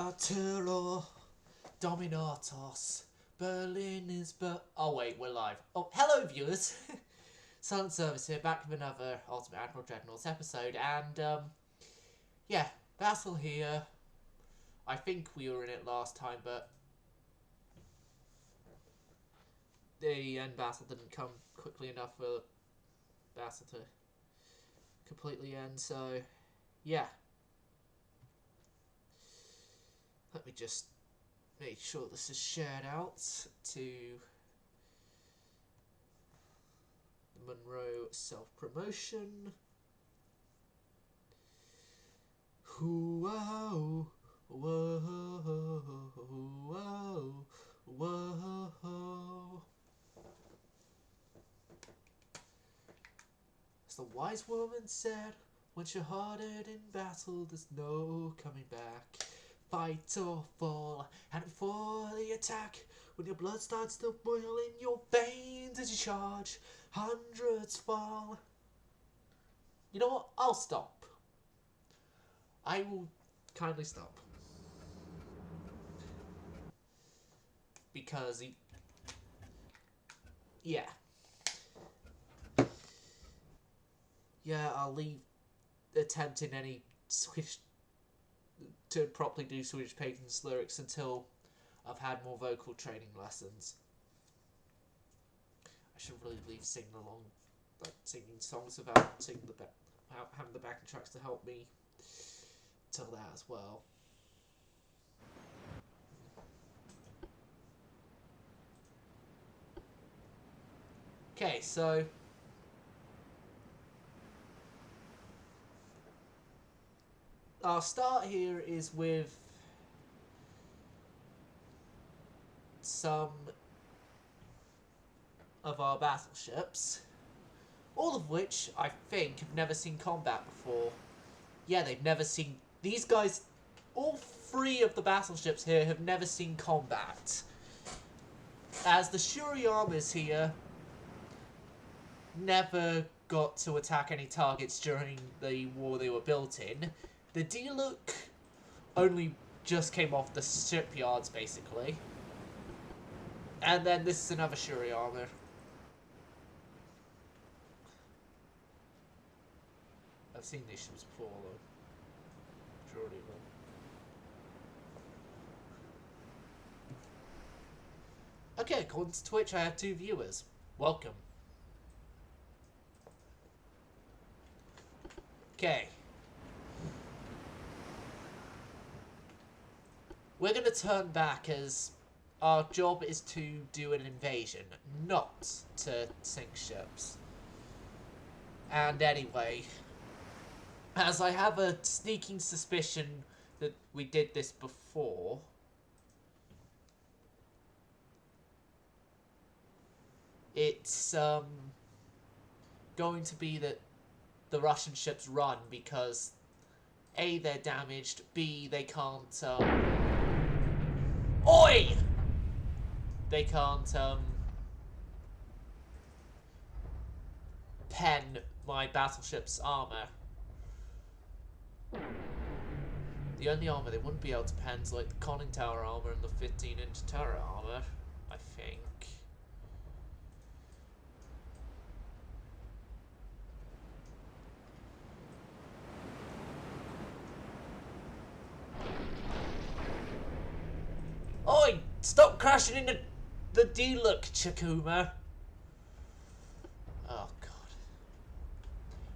Arturo Dominatos. Berlin is oh wait, we're live. Oh, hello viewers! Silent Service here, back with another Ultimate Admiral Dreadnoughts episode, and yeah, battle here. I think we were in it last time, but the end battle didn't come quickly enough for the battle to completely end, so yeah. Let me just make sure this is shared out to the Monroe self-promotion. Whoa, whoa, whoa, whoa. As the wise woman said, once you're hardened in battle, there's no coming back. Fight or fall, and for the attack, when your blood starts to boil in your veins as you charge, hundreds fall. You know what? I'll stop. I will kindly stop. Because yeah. Yeah, I'll leave attempting any Swedish to properly do Swedish Pagan's lyrics until I've had more vocal training lessons. I should really leave singing along, like singing songs without singing having the backing tracks to help me tell that as well. Okay, so our start here is with some of our battleships, all of which I think have never seen combat before. Yeah, they've never seen... These guys, all three of the battleships here have never seen combat. As the Shuriyamas here never got to attack any targets during the war they were built in. The D-Look only just came off the shipyards, basically. And then this is another Shuriyama. I've seen these ships before, though. Majority of them. Okay, according to Twitch, I have 2 viewers. Welcome. Okay. We're going to turn back as our job is to do an invasion, not to sink ships. And anyway, as I have a sneaking suspicion that we did this before, it's going to be that the Russian ships run because A, they're damaged, B, they can't Oi! They can't pen my battleship's armor. The only armor they wouldn't be able to pen is like the conning tower armor and the 15-inch turret armor, I think. Oi! Stop crashing into the D-Look, Chakuma! Oh, God.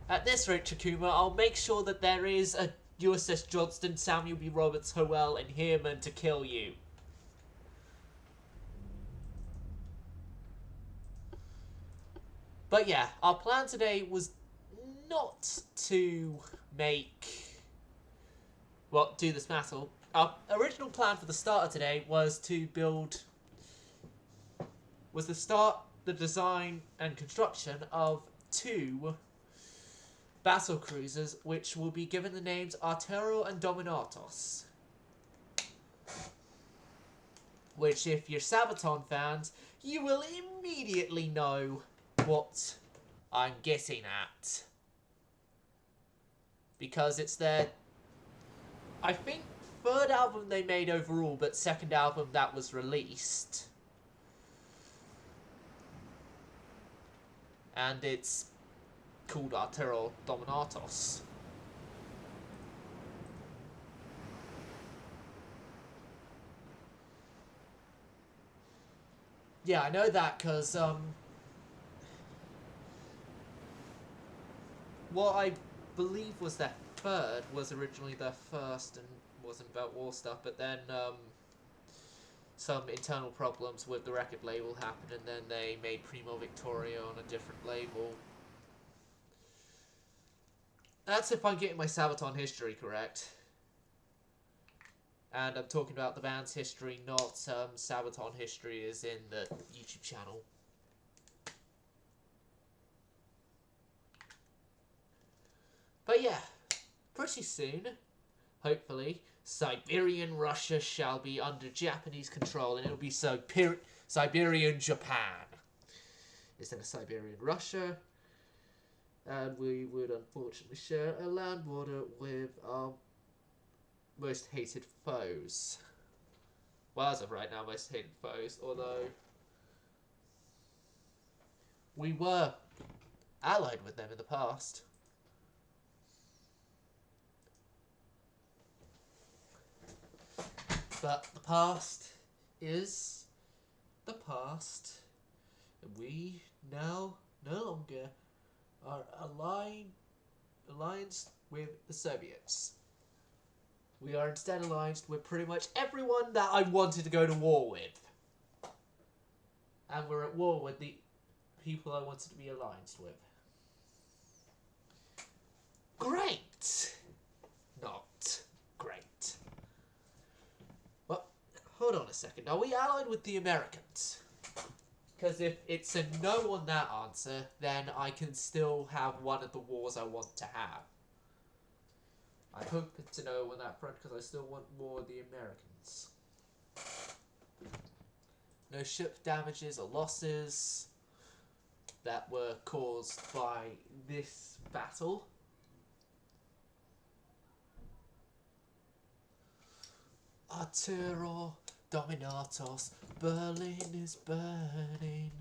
At this rate, Chakuma, I'll make sure that there is a USS Johnston, Samuel B. Roberts, Howell, and Heerman to kill you. But yeah, our plan today was not to do this battle. Our original plan for the start of today was to start the design and construction of 2 battlecruisers, which will be given the names Arturo and Dominatos. Which, if you're Sabaton fans, you will immediately know what I'm getting at. Because it's their, I think, third album they made overall, but second album that was released. And it's called Arturo Dominatos. Yeah, I know that because, what I believe was their third was originally their first and wasn't about war stuff, but then, some internal problems with the record label happened, and then they made Primo Victoria on a different label. That's if I'm getting my Sabaton history correct. And I'm talking about the band's history, not Sabaton history is in the YouTube channel. But yeah, pretty soon, hopefully, Siberian Russia shall be under Japanese control, and it'll be Siberian Japan instead of Siberian Russia. And we would unfortunately share a land border with our most hated foes. Well, as of right now, most hated foes, although we were allied with them in the past. But the past is the past, and we now no longer are alliance with the Soviets. We are instead allianced with pretty much everyone that I wanted to go to war with. And we're at war with the people I wanted to be allianced with. Great! Not great. Well, hold on a second. Are we allied with the Americans? Because if it's a no on that answer, then I can still have one of the wars I want to have. I hope it's a no on that front, because I still want more of the Americans. No ship damages or losses that were caused by this battle. Arturo Dominatos, Berlin is burning.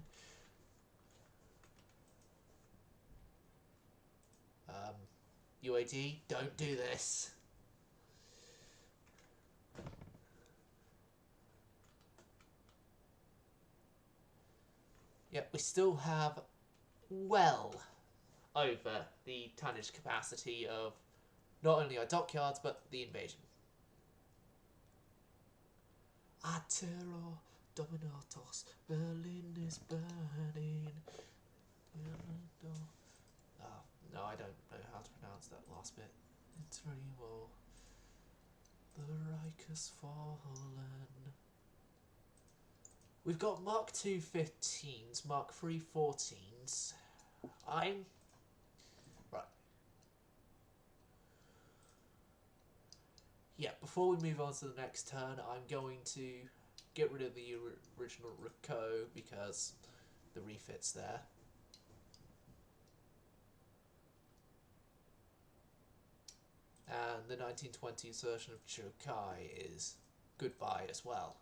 UAD, don't do this. Yep, we still have well over the tonnage capacity of not only our dockyards, but the invasion. Arturo Dominatos, Berlin is burning. Oh, no, I don't know how to pronounce that last bit. Interimo. The Reich has fallen. We've got Mark II 15s, Mark III 14s. Right. Yeah, before we move on to the next turn, I'm going to get rid of the original Rico because the refit's there. And the 1920s version of Chokai is goodbye as well.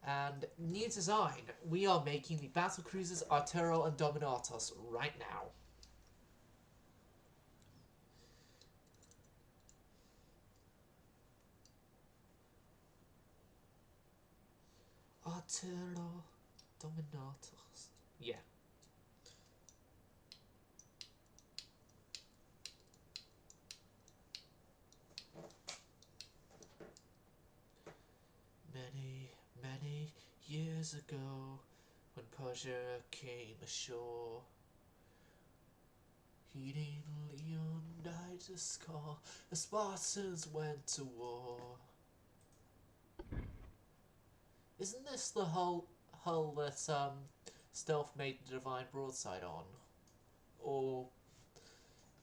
And new design, we are making the battlecruisers Arturo and Dominatos right now. Arturo Dominatos. Yeah. Many years ago, when Persia came ashore, heeding Leon died to score, the Spartans went to war. Isn't this the hull that Stealth made the Divine Broadside on? Or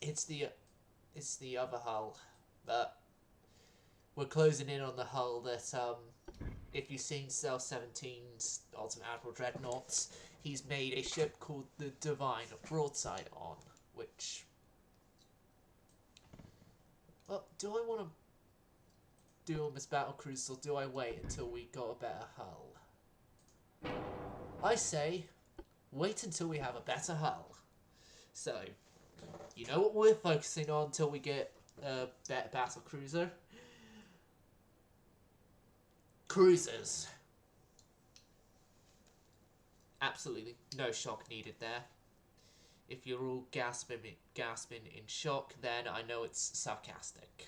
it's the other hull, but we're closing in on the hull that if you've seen Stealth 17's Ultimate Admiral Dreadnoughts, he's made a ship called the Divine Broadside on, which... Well, do I want to do on this battlecruiser, or do I wait until we got a better hull? I say, wait until we have a better hull. So, you know what we're focusing on until we get a better battlecruiser? Cruisers. Absolutely no shock needed there. If you're all gasping in shock, then I know it's sarcastic.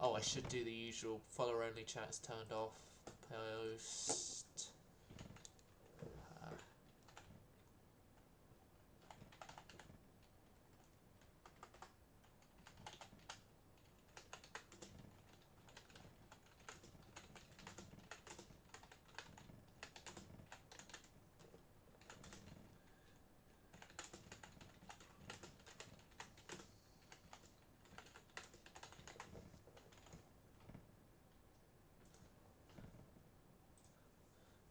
Oh, I should do the usual follower only chat is turned off. Post.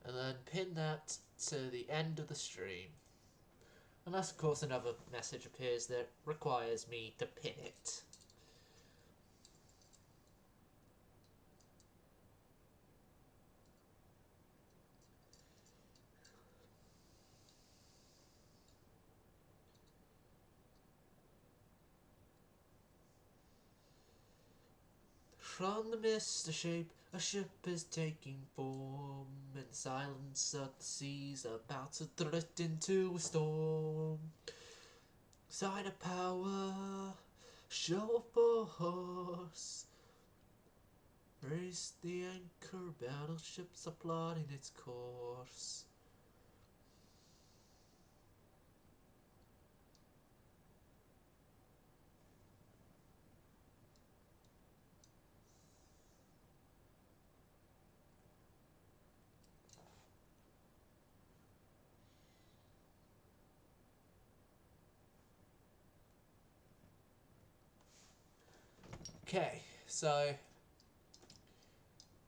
And then pin that to the end of the stream. Unless, of course, another message appears that requires me to pin it. From the mist, a ship is taking form, and the silence of the seas about to drift into a storm. Sign of power, show of force. Raise the anchor, battleships are plotting its course. Okay, so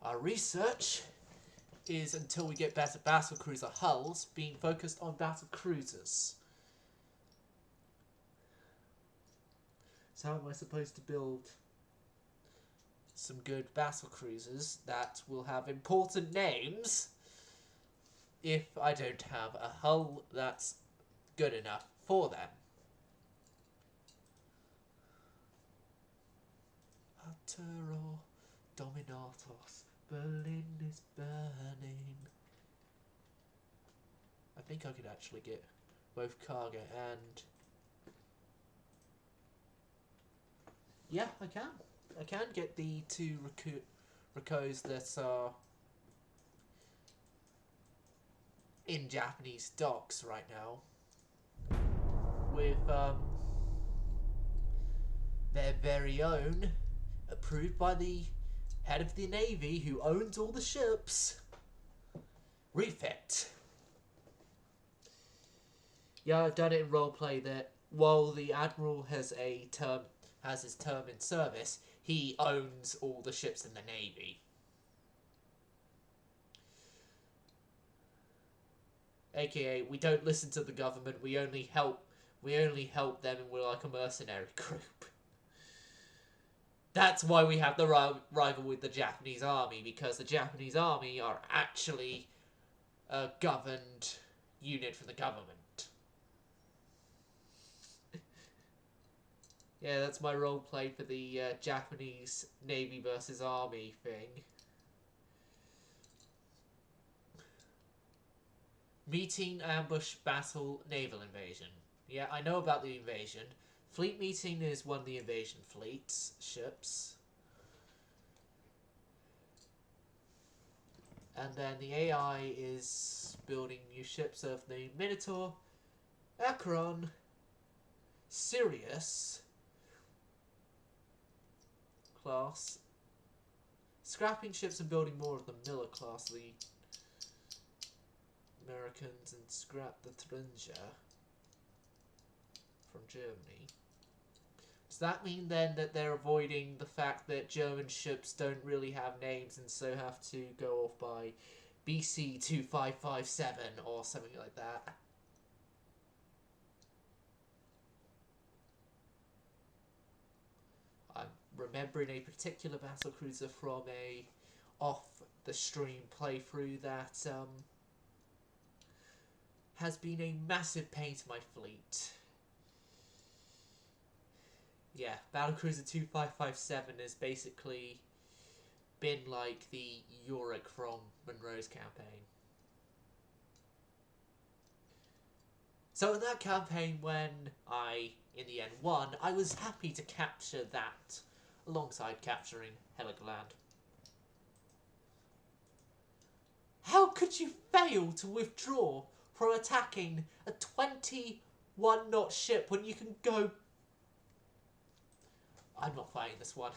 our research is, until we get better battlecruiser hulls, being focused on battlecruisers. So how am I supposed to build some good battlecruisers that will have important names if I don't have a hull that's good enough for them? Admiral Dominatos, Berlin is burning. I think I could actually get both cargo and... Yeah, I can. I can get the two Ricos that are in Japanese docks right now with their very own, approved by the head of the Navy who owns all the ships, refit. Yeah, I've done it in roleplay that while the admiral has his term in service, he owns all the ships in the Navy. AKA, we don't listen to the government, we only help them, and we're like a mercenary group. That's why we have the rival with the Japanese army, because the Japanese army are actually a governed unit from the government. Yeah, that's my roleplay for the Japanese Navy versus Army thing. Meeting, ambush, battle, naval invasion. Yeah, I know about the invasion. Fleet meeting is one of the invasion fleets, ships. And then the AI is building new ships of the Minotaur, Acheron, Sirius class, scrapping ships and building more of the Miller class, the Americans, and scrap the Thuringia from Germany. Does that mean then that they're avoiding the fact that German ships don't really have names and so have to go off by BC 2557 or something like that? I'm remembering a particular battlecruiser from a off-the-stream playthrough that has been a massive pain to my fleet. Yeah, battlecruiser 2557 has basically been like the Yorick from Monroe's campaign. So in that campaign, when I, in the end, won, I was happy to capture that alongside capturing Heligoland. How could you fail to withdraw from attacking a 21-knot ship when you can go... I'm not fighting this one.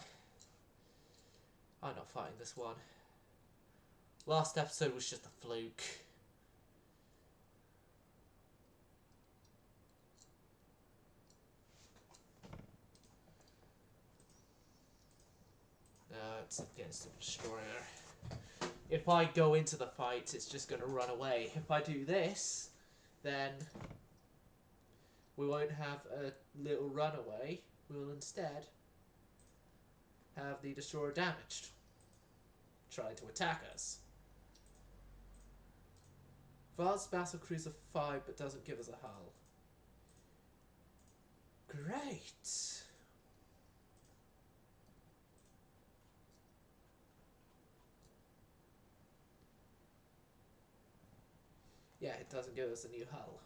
I'm not fighting this one. Last episode was just a fluke. No, it's against the destroyer. If I go into the fight, it's just going to run away. If I do this, then we won't have a little runaway. We'll instead have the destroyer damaged, trying to attack us. Advanced battlecruiser 5, but doesn't give us a hull. Great. Yeah, it doesn't give us a new hull.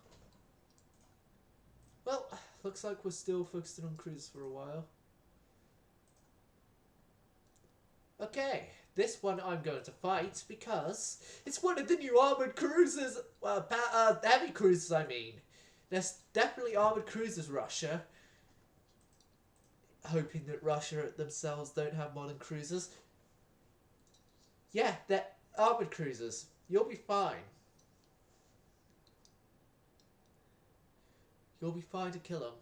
Well, looks like we're still focusing on cruisers for a while. Okay, this one I'm going to fight because it's one of the new armoured cruisers, heavy cruisers I mean. There's definitely armoured cruisers, Russia. Hoping that Russia themselves don't have modern cruisers. Yeah, they're armoured cruisers. You'll be fine. You'll be fine to kill them.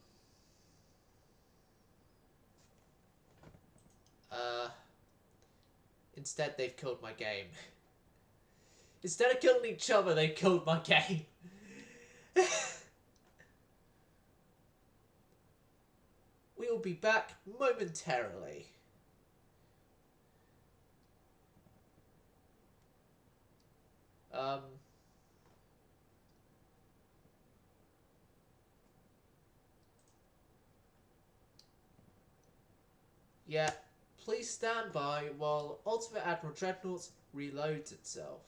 Instead, they've killed my game. Instead of killing each other, they killed my game. We will be back momentarily. Yeah, please stand by while Ultimate Admiral Dreadnoughts reloads itself.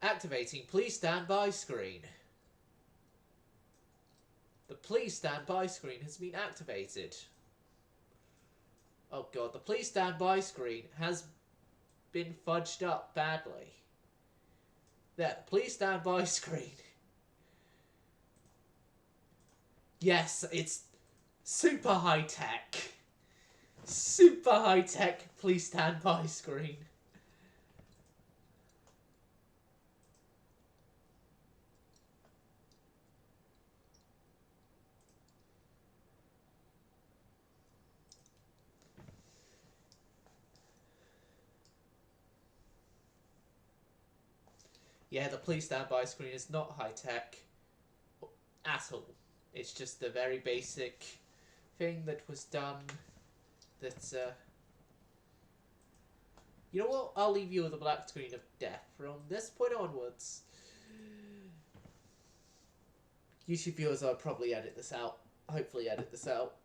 Activating please stand by screen. The please stand by screen has been activated. Oh god, the please stand by screen has been fudged up badly. There, the please stand by screen. Yes, it's super high tech. Super high tech please stand by screen. Yeah, the please stand by screen is not high tech at all. It's just a very basic thing that was done that, you know what? I'll leave you with a black screen of death from this point onwards. YouTube viewers, I'll probably edit this out. Hopefully edit this out.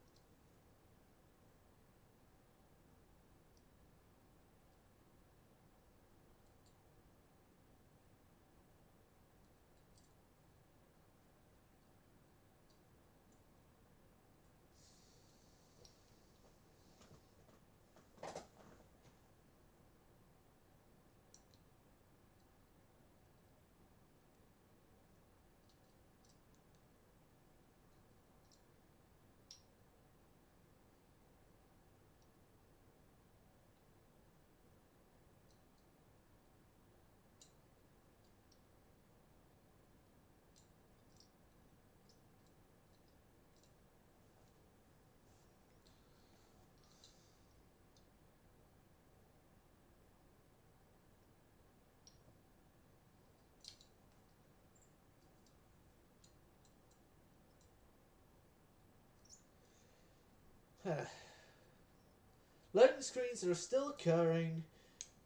Loading screens are still occurring,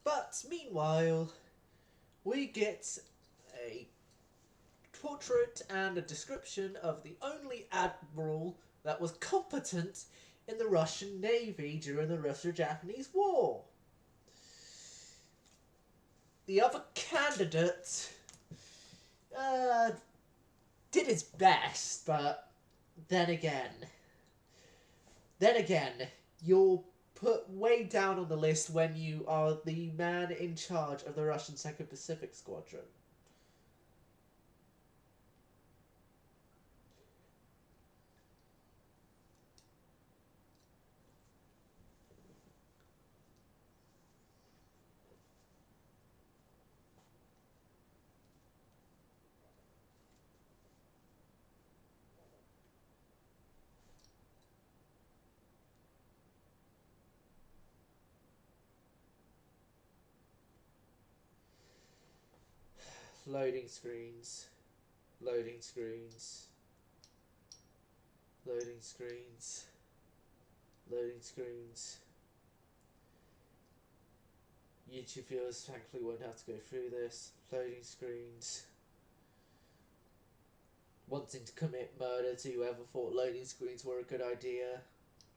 but meanwhile, we get a portrait and a description of the only admiral that was competent in the Russian Navy during the Russo-Japanese War. The other candidate did his best, but then again, you're put way down on the list when you are the man in charge of the Russian 2nd Pacific Squadron. Loading screens. Loading screens. Loading screens. Loading screens. YouTube viewers thankfully won't have to go through this. Loading screens. Wanting to commit murder to whoever thought loading screens were a good idea.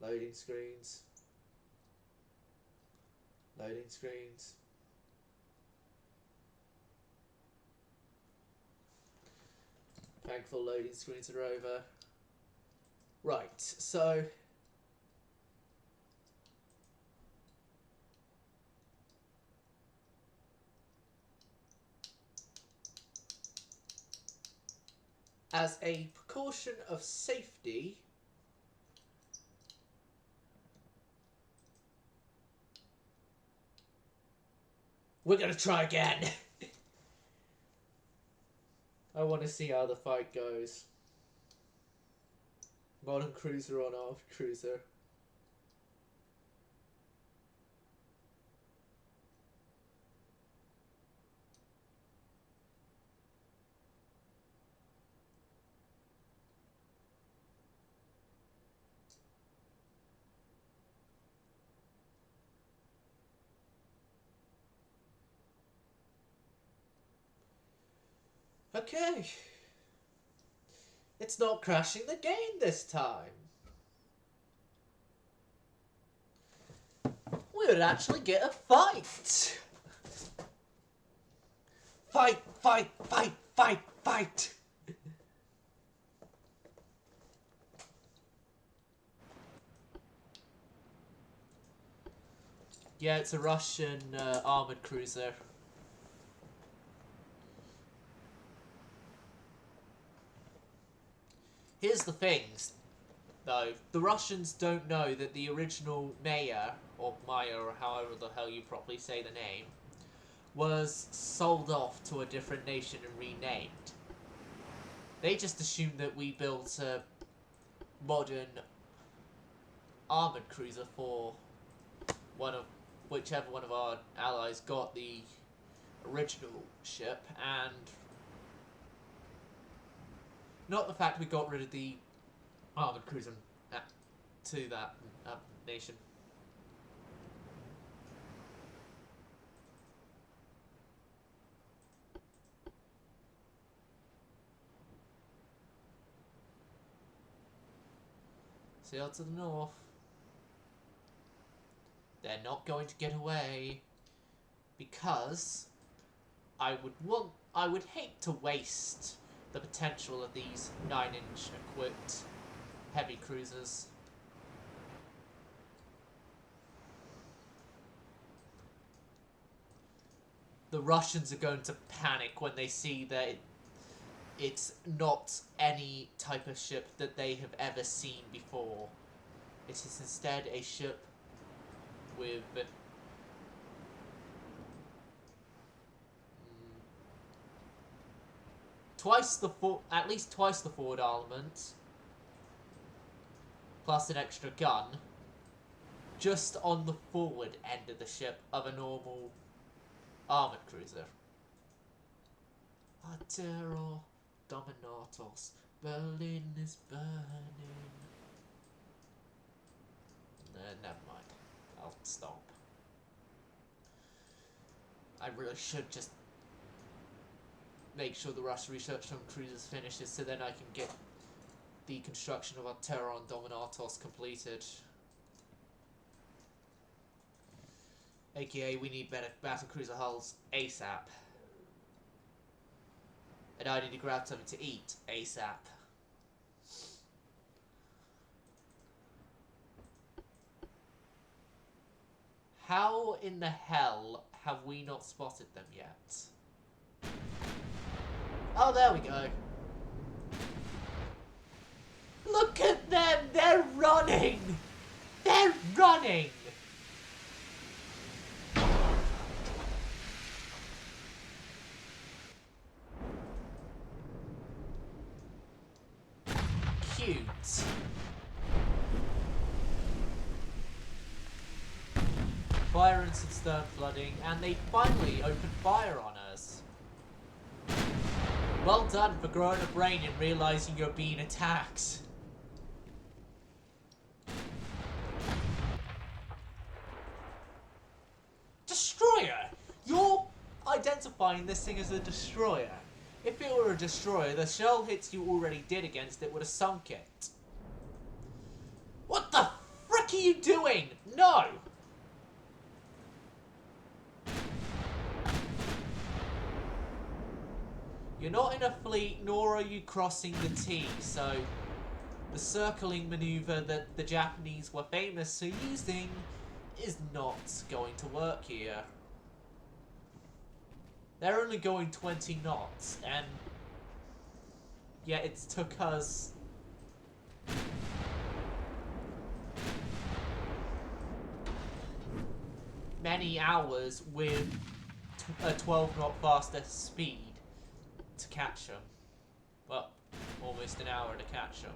Loading screens. Loading screens. Thankful loading screens are over. Right, so as a precaution of safety, we're gonna try again. I want to see how the fight goes. Modern cruiser on armed cruiser. Okay. It's not crashing the game this time. We would actually get a fight. Fight, fight, fight, fight, fight. Yeah, it's a Russian armoured cruiser. Here's the things, though. The Russians don't know that the original mayor, or Maya, or however the hell you properly say the name, was sold off to a different nation and renamed. They just assumed that we built a modern armoured cruiser for whichever one of our allies got the original ship, and not the fact we got rid of the armoured cruiser to that nation. Sail to the north. They're not going to get away, because I would hate to waste the potential of these 9-inch equipped heavy cruisers. The Russians are going to panic when they see that it's not any type of ship that they have ever seen before. It is instead a ship with at least twice the forward armament, plus an extra gun, just on the forward end of the ship of a normal armoured cruiser. Admiral Dominatos, Berlin is burning. Never mind. I'll stop. I really should just make sure the Russian research on cruisers finishes so then I can get the construction of our Terror on Dominatos completed. AKA, we need better battlecruiser hulls ASAP. And I need to grab something to eat ASAP. How in the hell have we not spotted them yet? Oh, there we go. Look at them! They're running! They're running! Cute. Fire and some stern flooding, and they finally opened fire on us. Well done for growing a brain and realizing you're being attacked. Destroyer! You're identifying this thing as a destroyer. If it were a destroyer, the shell hits you already did against it would have sunk it. What the frick are you doing? No! You're not in a fleet, nor are you crossing the T, so the circling maneuver that the Japanese were famous for using is not going to work here. They're only going 20 knots, and yet it took us many hours with a 12-knot faster speed to catch them. Well, almost an hour to catch them.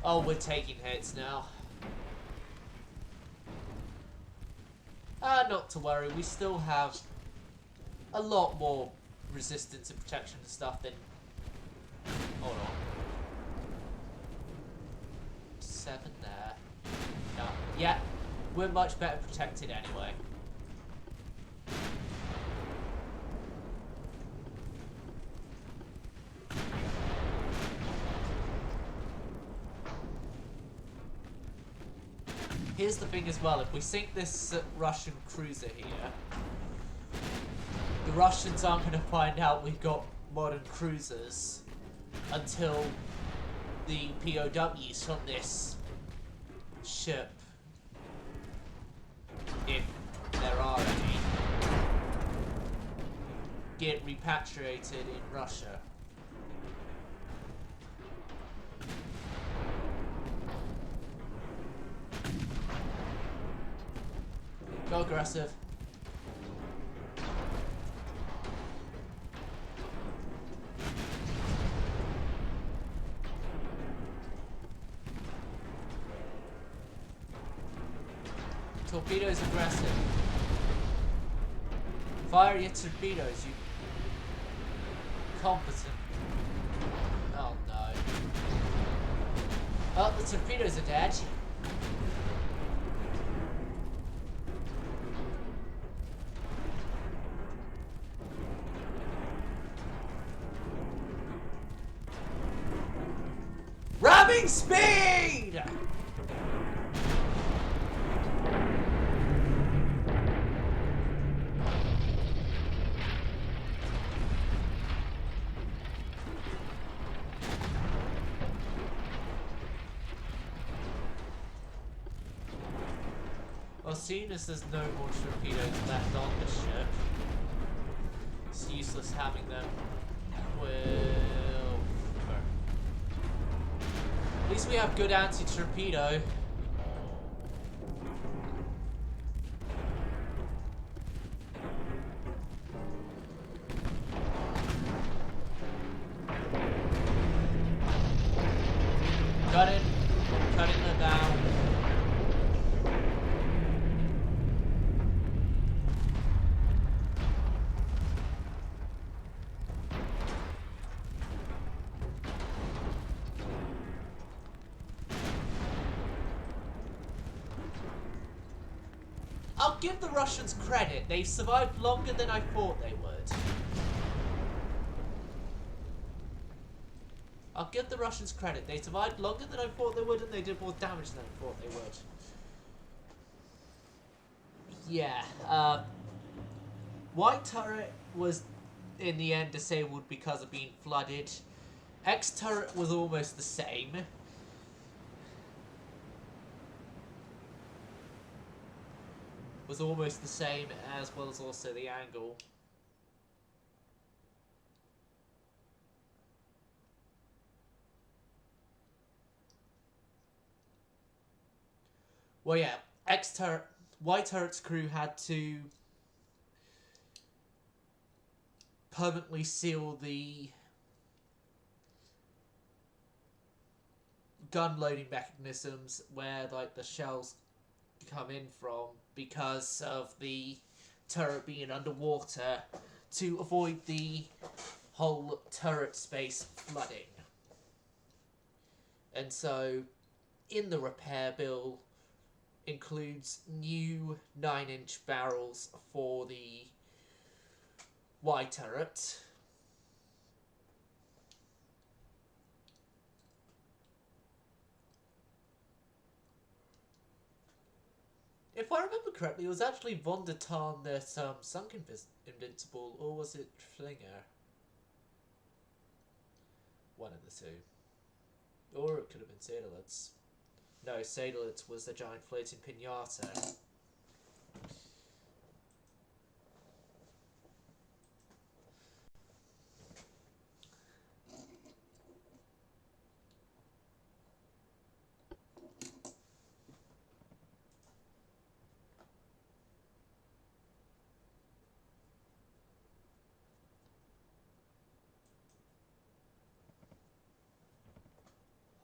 Oh, we're taking hits now. Not to worry, we still have a lot more resistance and protection and stuff than... Hold on. 7 there. No. Yeah, we're much better protected anyway. Here's the thing as well, if we sink this Russian cruiser here, the Russians aren't going to find out we've got modern cruisers until the POWs from this ship, if there are any, get repatriated in Russia. Go aggressive. Torpedoes aggressive. Fire your torpedoes, you competent. Oh no. Oh, the torpedoes are dead. Ramming speed! Well, seeing as there's no more torpedoes left on the ship, it's useless having them. At least we have good anti-torpedo. Got it. Cutting her down. I'll give the Russians credit. They've survived longer than I thought they would. I'll give the Russians credit. They survived longer than I thought they would, and they did more damage than I thought they would. Yeah, White turret was, in the end, disabled because of being flooded. X turret was almost the same. Was almost the same, as well as also the angle. Well, yeah, X turret, White turret's crew had to permanently seal the gun loading mechanisms where like the shells come in from because of the turret being underwater to avoid the whole turret space flooding. And so in the repair bill includes new 9-inch barrels for the Y turret. If I remember correctly, it was actually Von der Tarn that sunk Invincible, or was it Flinger? One of the two. Or it could have been Sadolitz. No, Sadolitz was the giant floating pinata.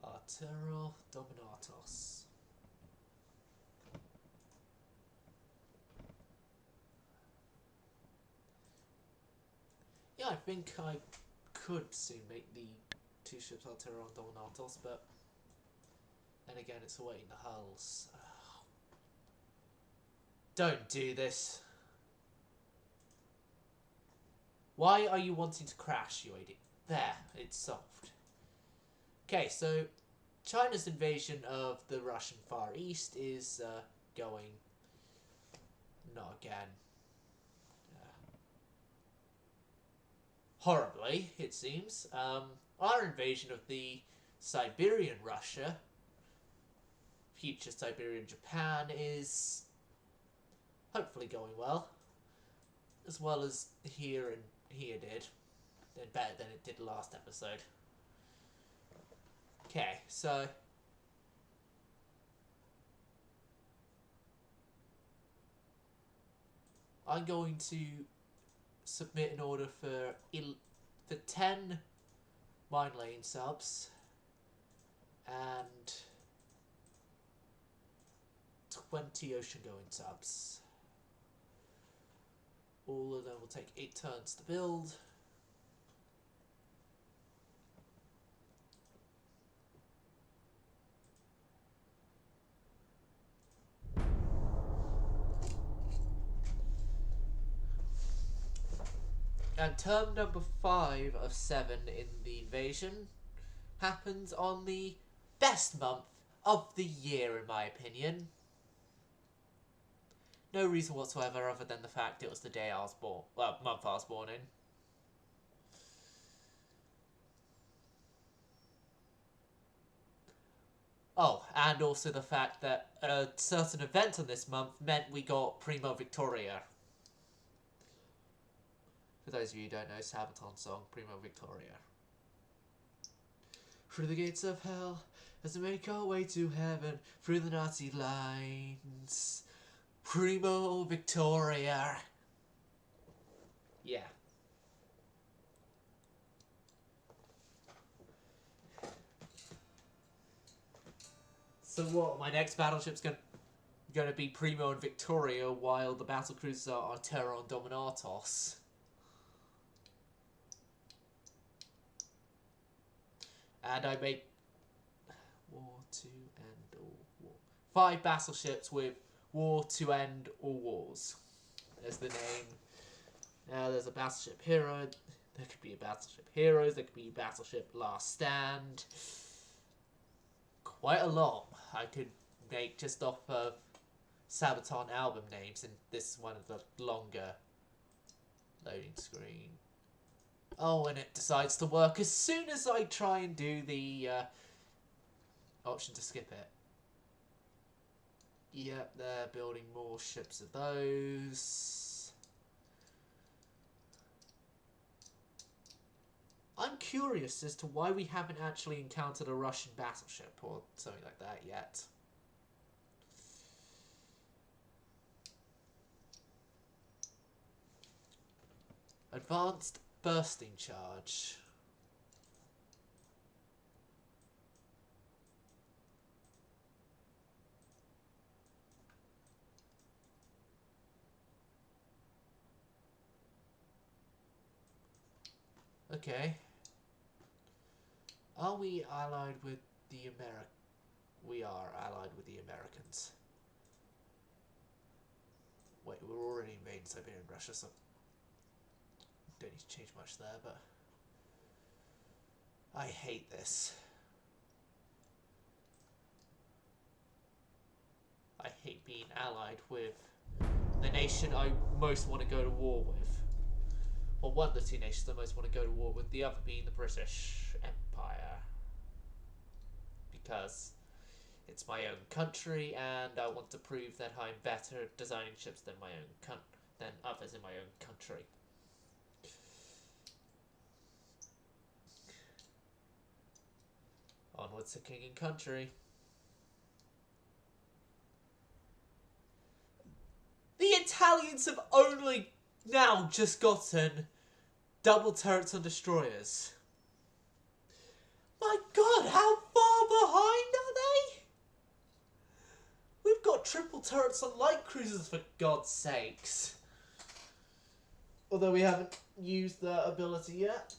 Arturo Dominatos. Yeah, I think I could soon make the two ships Arturo and Dominatos, but then again, it's awaiting the hulls. Don't do this. Why are you wanting to crash, you idiot? There, it's solved. Okay, so China's invasion of the Russian Far East is going... not again. Horribly, it seems. Our invasion of the Siberian Russia, future Siberian Japan, is hopefully going well. As well as here and here did. And better than it did last episode. Okay, so... I'm going to submit an order for 10 mine lane subs and 20 ocean going subs. All of them will take 8 turns to build. And term number 5 of 7 in the invasion happens on the best month of the year, in my opinion. No reason whatsoever other than the fact it was the day I was born, well, month I was born in. Oh, and also the fact that a certain event on this month meant we got Primo Victoria. For those of you who don't know, Sabaton song, Primo Victoria. Through the gates of hell, as we make our way to heaven, through the Nazi lines, Primo Victoria. Yeah. So what? My next battleship's gonna be Primo and Victoria, while the battlecruisers are Terra and Dominatos. And I make war to end all war. 5 battleships with war to end all wars. There's the name. Now there's a battleship hero. There could be a battleship heroes. There could be battleship last stand. Quite a lot I could make just off of Sabaton album names, and this is one of the longer loading screen. Oh, and it decides to work as soon as I try and do the option to skip it. Yep, they're building more ships of those. I'm curious as to why we haven't actually encountered a Russian battleship or something like that yet. Advanced bursting charge. Okay. Are we allied with the We are allied with the Americans. Wait, we're already invading Siberia and Russia, so don't need to change much there, but I hate this. I hate being allied with the nation I most want to go to war with. Well, one of the 2 nations I most want to go to war with, the other being the British Empire. Because it's my own country, and I want to prove that I'm better at designing ships than than others in my own country. Onwards to king and country. The Italians have only now just gotten double turrets on destroyers. My god, how far behind are they? We've got triple turrets on light cruisers, for God's sakes. Although we haven't used the ability yet.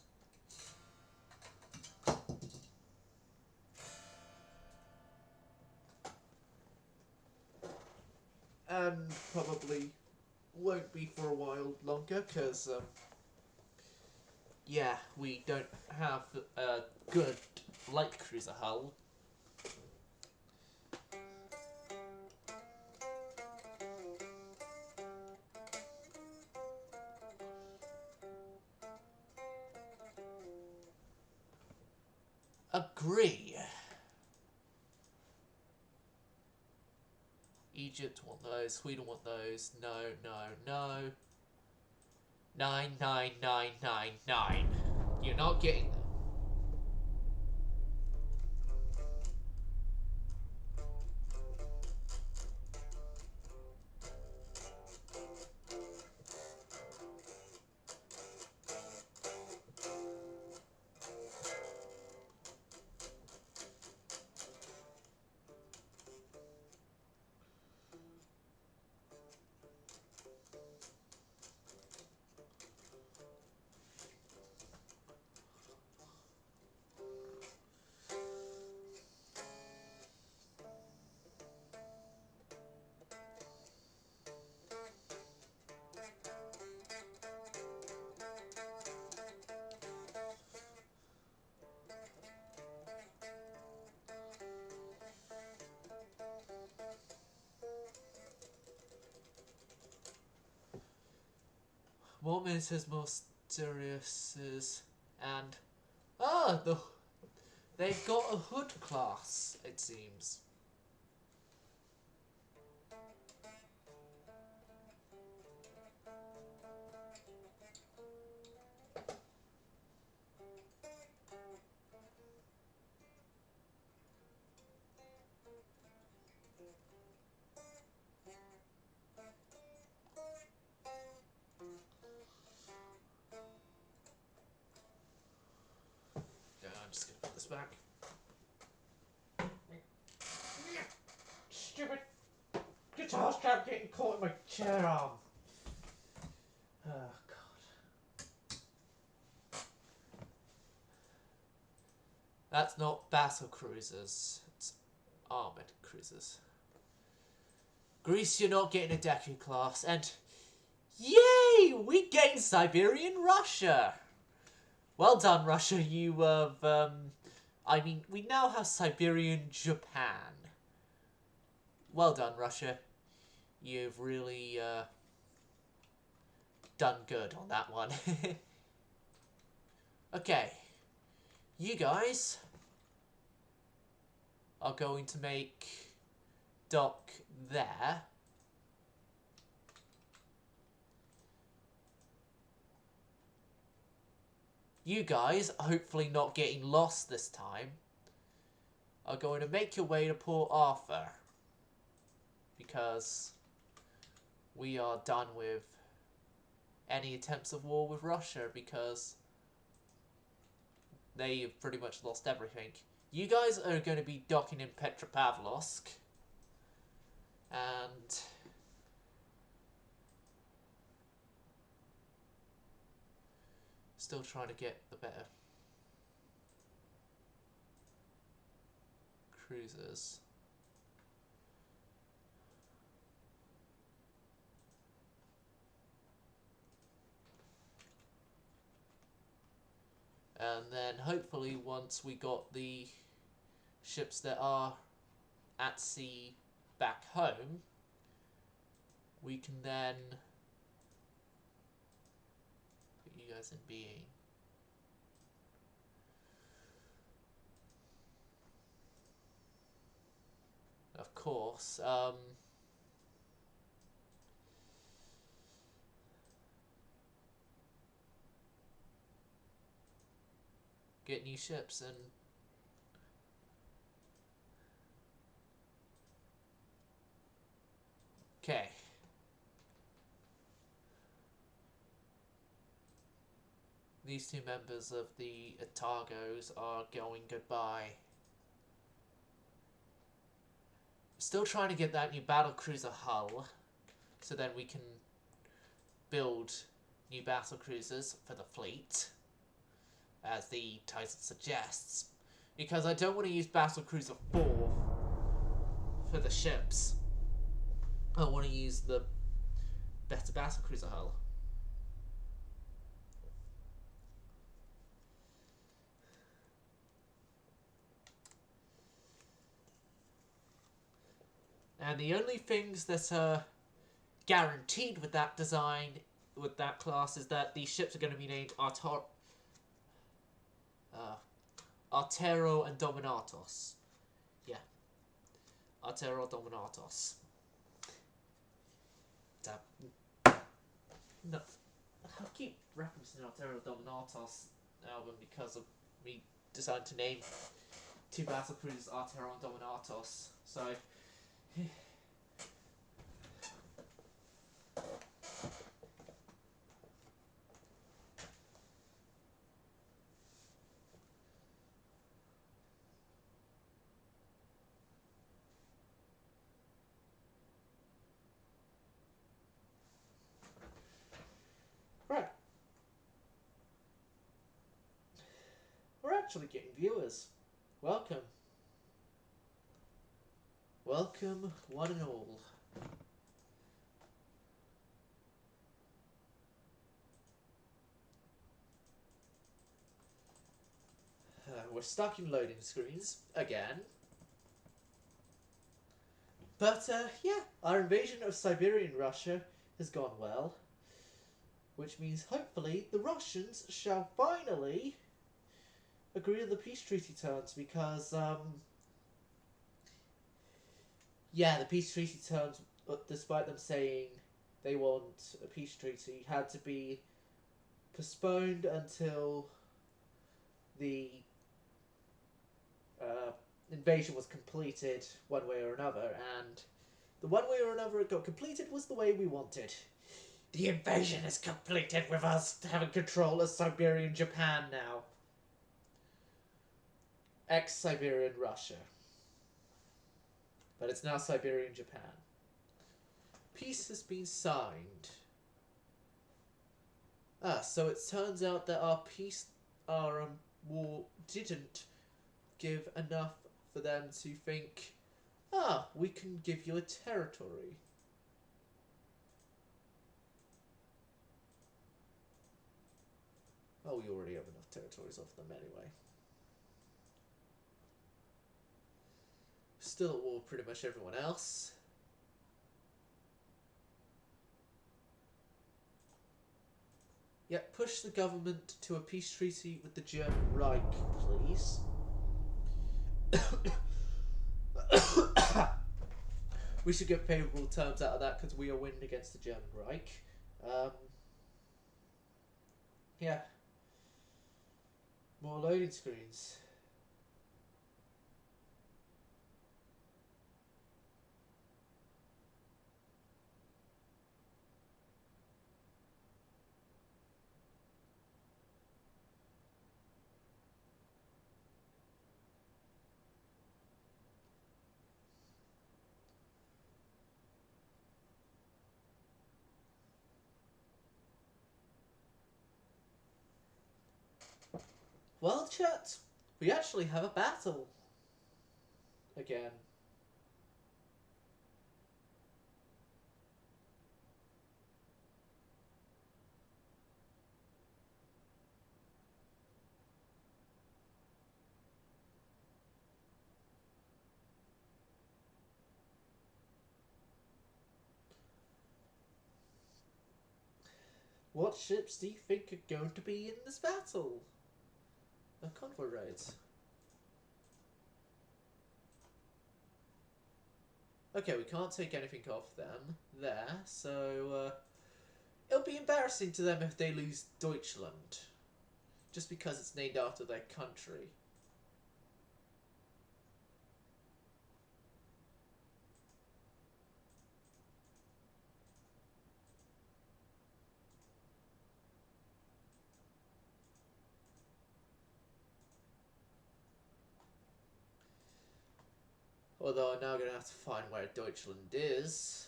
And probably won't be for a while longer, because, yeah, we don't have a good light cruiser hull. Agree. Egypt want those, Sweden want those, no, no, no. 99999. You're not getting them. More ministers, more serious, and they've got a hood class, it seems. I'm just gonna put this back. I'm getting caught in my chair arm. Oh, God. That's not battlecruisers. It's armoured cruisers. Greece, you're not getting a Deku class. And yay! We gained Siberian Russia! Well done, Russia. You have, I mean, we now have Siberian Japan. Well done, Russia. You've really, done good on that one. Okay. You guys are going to make dock there. You guys, hopefully not getting lost this time, are going to make your way to Port Arthur. Because we are done with any attempts of war with Russia, because they've pretty much lost everything. You guys are going to be docking in Petropavlovsk. And still trying to get the better cruisers. And then hopefully once we got the ships that are at sea back home, we can then put you guys in being. Of course, get new ships and okay. These two members of the Atagos are going goodbye. Still trying to get that new battlecruiser hull so then we can build new battlecruisers for the fleet, as the title suggests, because I don't want to use battlecruiser 4 for the ships. I want to use the better battlecruiser hull. And the only things that are guaranteed with that design, with that class, is that these ships are going to be named Artero and Dominatos. Yeah. Artero Dominatos. No, I keep referencing Artero Dominatos album because of me deciding to name two battlecruisers Artero and Dominatos. So right. We're actually getting viewers. Welcome. Welcome, one and all. We're stuck in loading screens again. But, yeah, our invasion of Siberian Russia has gone well. Which means, hopefully, the Russians shall finally agree to the peace treaty terms, because, yeah, the peace treaty terms, despite them saying they want a peace treaty, had to be postponed until the invasion was completed one way or another, and the one way or another it got completed was the way we wanted. The invasion is completed with us having control of Siberian Japan now. Ex-Siberian Russia. But it's now Siberian Japan. Peace has been signed. So it turns out that our war didn't give enough for them to think, we can give you a territory. Oh, we already have enough territories off them anyway. Still at war with pretty much everyone else. Yet push the government to a peace treaty with the German Reich, please. We should get favourable terms out of that because we are winning against the German Reich. Yeah. More loading screens. Well, chat, we actually have a battle. Again. What ships do you think are going to be in this battle? A convoy raids. Okay, we can't take anything off them there, so it'll be embarrassing to them if they lose Deutschland. Just because it's named after their country. Although I'm now going to have to find where Deutschland is.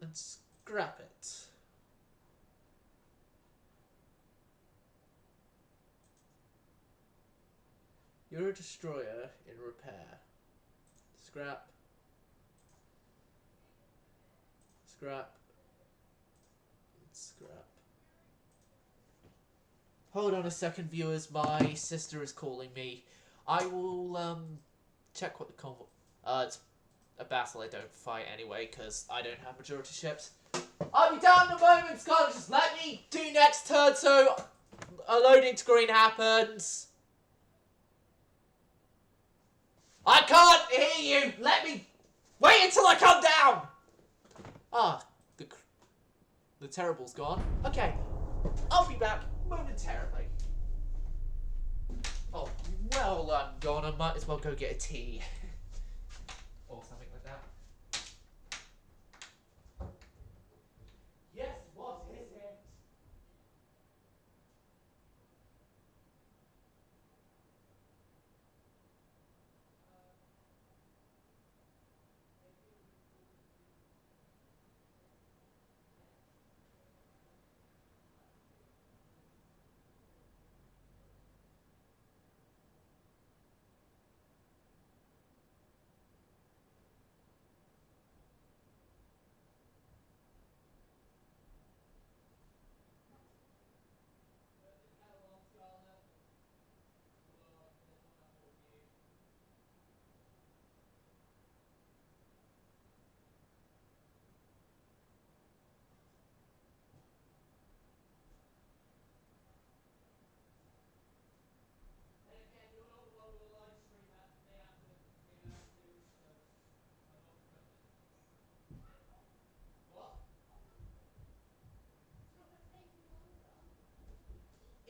And scrap it. You're a destroyer in repair. Scrap. Scrap. Scrap. Hold on a second, viewers. My sister is calling me. I will check what the convoy. It's a battle I don't fight anyway because I don't have majority ships. I'll be down in a moment, Scarlett. Just let me do next turn so a loading screen happens. I can't hear you. Let me wait until I come down. The terrible's gone. Okay, I'll be back momentarily. Oh, well, I'm gone. I might as well go get a tea. Or something like that. Yes, what is it?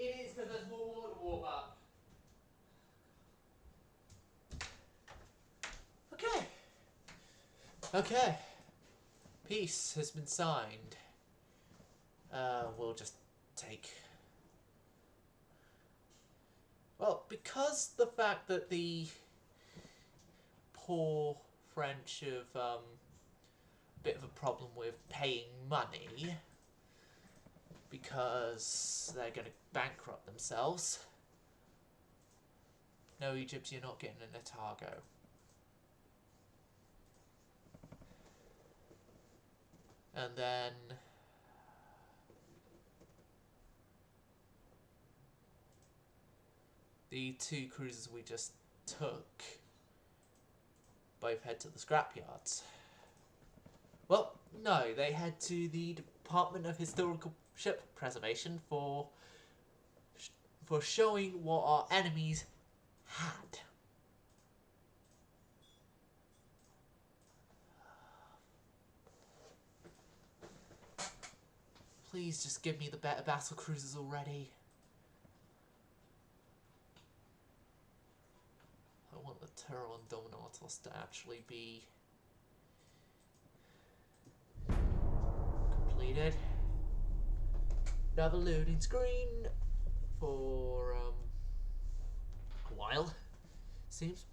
It is because there's more water to warm up. Okay. Okay. Peace has been signed. We'll just take... Well, because the fact that the poor French have a bit of a problem with paying money because they're going to bankrupt themselves. No, Egypt, you're not getting an Otago. And then the 2 cruisers we just took both head to the scrapyards. Well, no, they head to the Department of Historical Ship Preservation for showing what our enemies had. Please just give me the better battle cruisers already. I want the Terror and Dominatos to actually be completed. Another loading screen for a while, seems.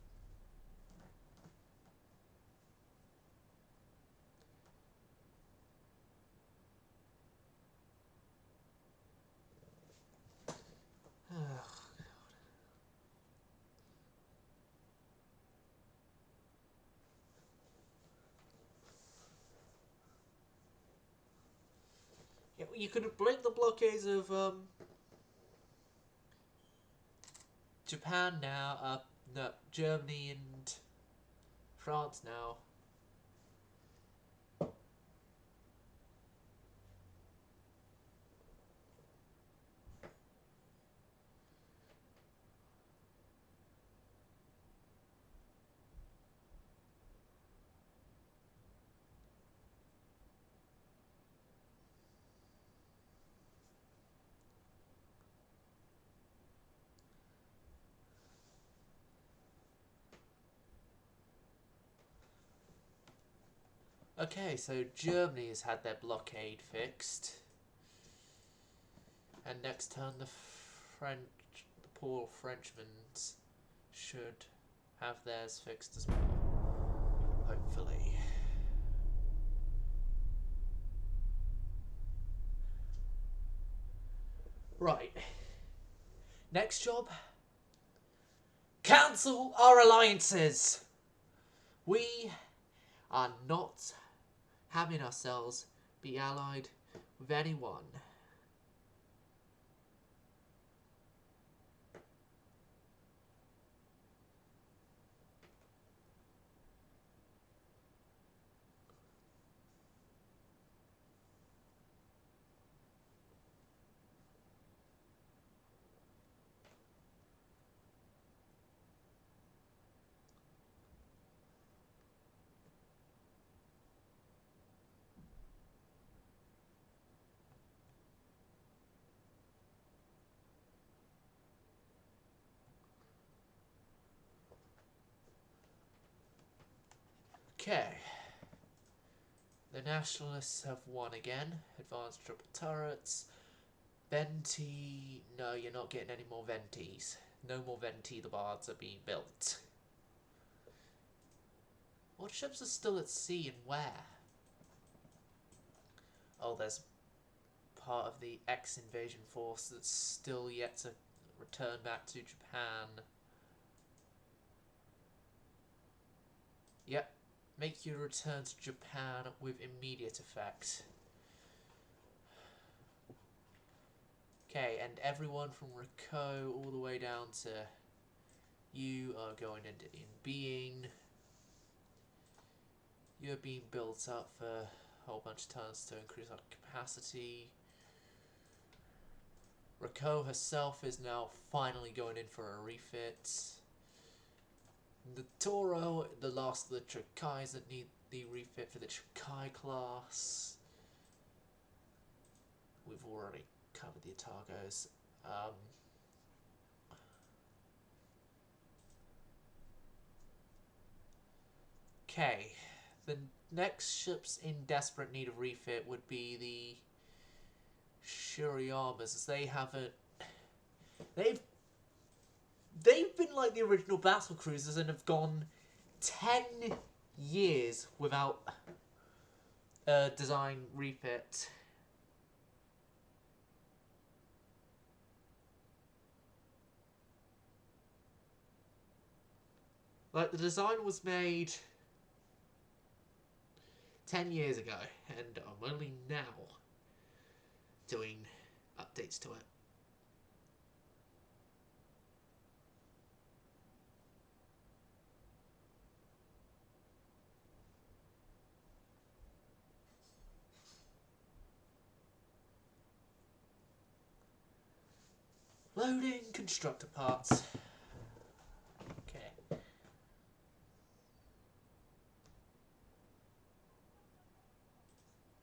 Yeah, you could blame the blockades of Japan now, no, Germany and France now. Okay, so Germany has had their blockade fixed. And next turn the poor Frenchmen should have theirs fixed as well. Hopefully. Right. Next job. Cancel our alliances. We are not having ourselves be allied with anyone. Okay. The Nationalists have won again. Advanced triple turrets. Venti. No, you're not getting any more Ventis. No more Venti, the bards are being built. What ships are still at sea and where? Oh, there's part of the ex-invasion force that's still yet to return back to Japan. Yep. Make your return to Japan with immediate effect. Okay, and everyone from Rico all the way down to you are going into being. You're being built up for a whole bunch of turns to increase our capacity. Rico herself is now finally going in for a refit. The Toro, the last of the Trikais that need the refit for the Trikai class. We've already covered the Otargos. Okay, the next ships in desperate need of refit would be the Shuriyamas, as they've they've been like the original battlecruisers and have gone 10 years without a design refit. Like, the design was made 10 years ago, and I'm only now doing updates to it. Loading constructor parts. Okay.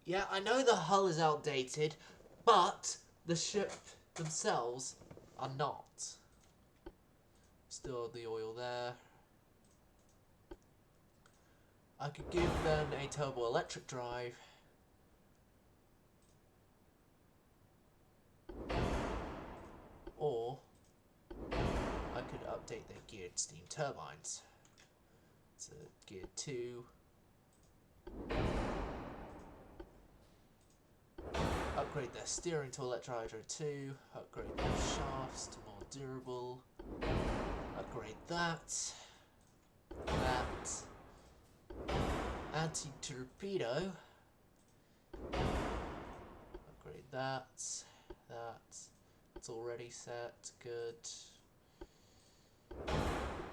Yeah, I know the hull is outdated, but the ship themselves are not. Still the oil there. I could give them a turbo electric drive. Or I could update their geared steam turbines. So gear 2. Upgrade their steering to electric hydro 2. Upgrade their shafts to more durable. Upgrade that. That. Anti-torpedo. Upgrade that. That. It's already set. Good.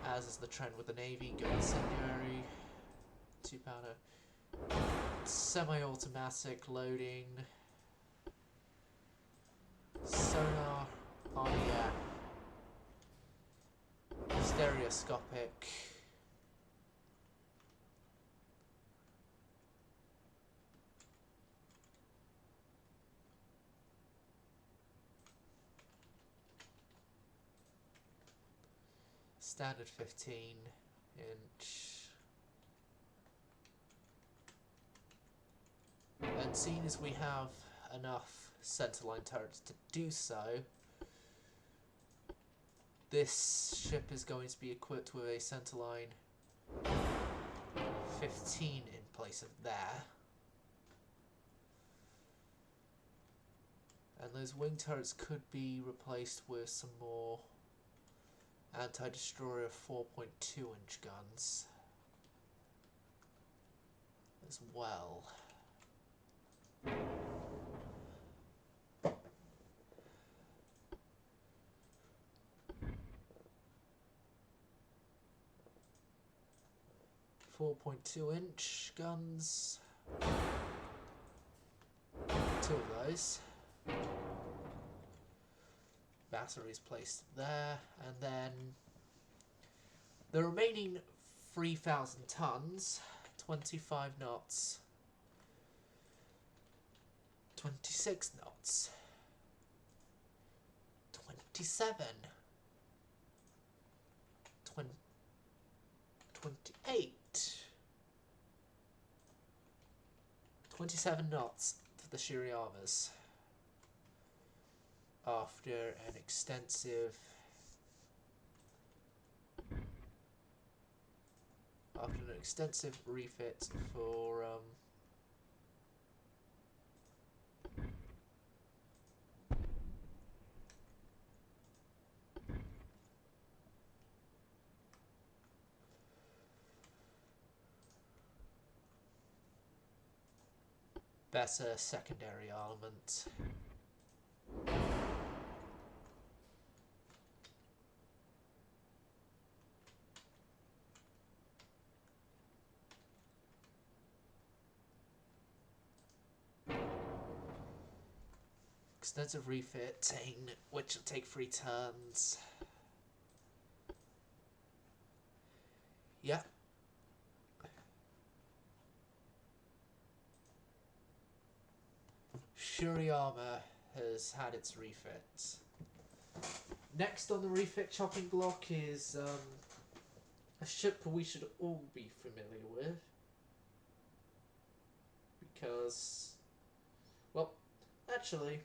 As is the trend with the Navy. Go incendiary. 2-pounder. Semi-automatic loading. Sonar. RDF. Stereoscopic. Standard 15-inch. And seeing as we have enough centerline turrets to do so, this ship is going to be equipped with a centerline 15 in place of there. And those wing turrets could be replaced with some more anti-destroyer 4.2-inch guns as well. .2-inch guns. 2 of those. Batteries placed there, and then the remaining 3,000 tons, 25 knots, 26 knots, 27, 28, 27 knots for the Shiriyamas. After an extensive refit for better secondary armament. Extensive refitting, which will take 3 turns. Yeah. Shuriyama has had its refit. Next on the refit chopping block is a ship we should all be familiar with. Because, well, actually,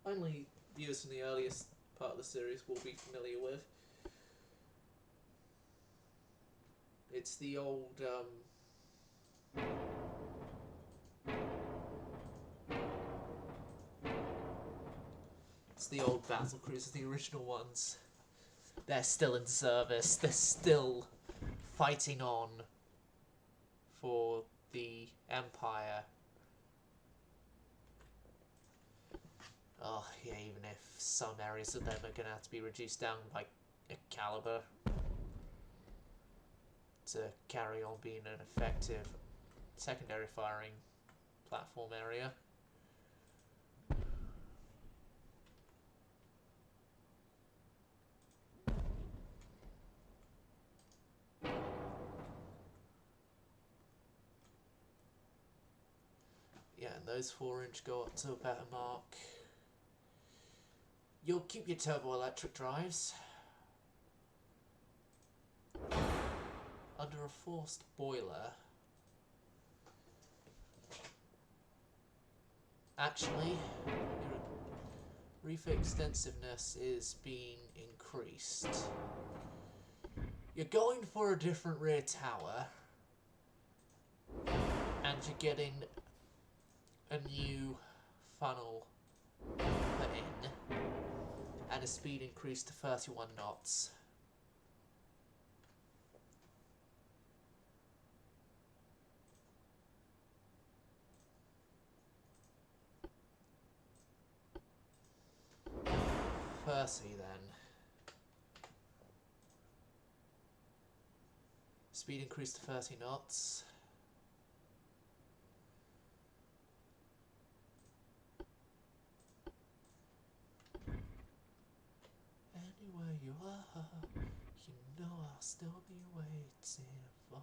only viewers from the earliest part of the series will be familiar with. It's the old battlecruisers, the original ones. They're still in service. They're still fighting on for the Empire. Oh, yeah, even if some areas of them are going to have to be reduced down by a caliber to carry on being an effective secondary firing platform area. Yeah, and those 4-inch go up to a better mark. You'll keep your turbo-electric drives. Under a forced boiler, actually, your reefer extensiveness is being increased. You're going for a different rear tower, and you're getting a new funnel put in, and a speed increase to 31 knots. Firstly then, speed increase to 30 knots. Anywhere you are, you know I'll still be waiting for.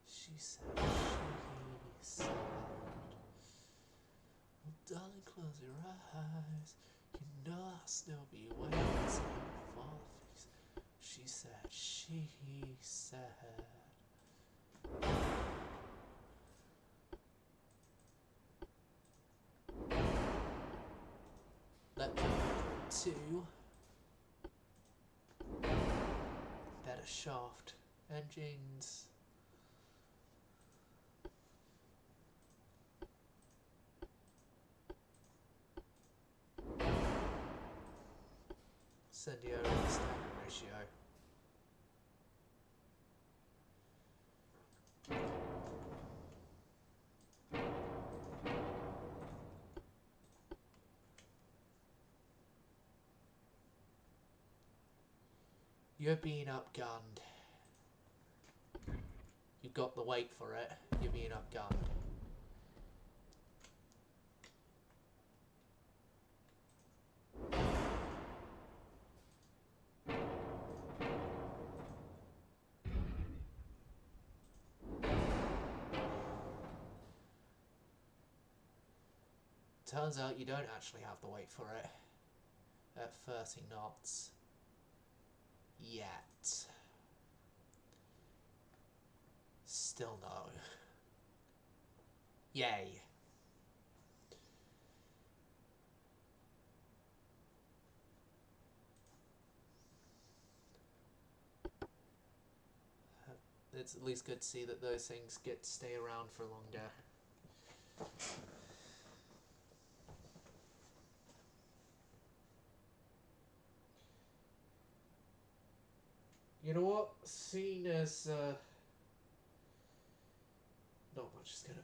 She said, well, darling, close your eyes. You know I'll still be waiting for. She said, Let me two. Better shaft engines. Send you over the standard ratio. You're being upgunned. You've got the weight for it. You're being upgunned. Turns out you don't actually have the weight for it at 30 knots. Yet. Still no. Yay. It's at least good to see that those things get to stay around for longer. You know what? Seeing as not much is gonna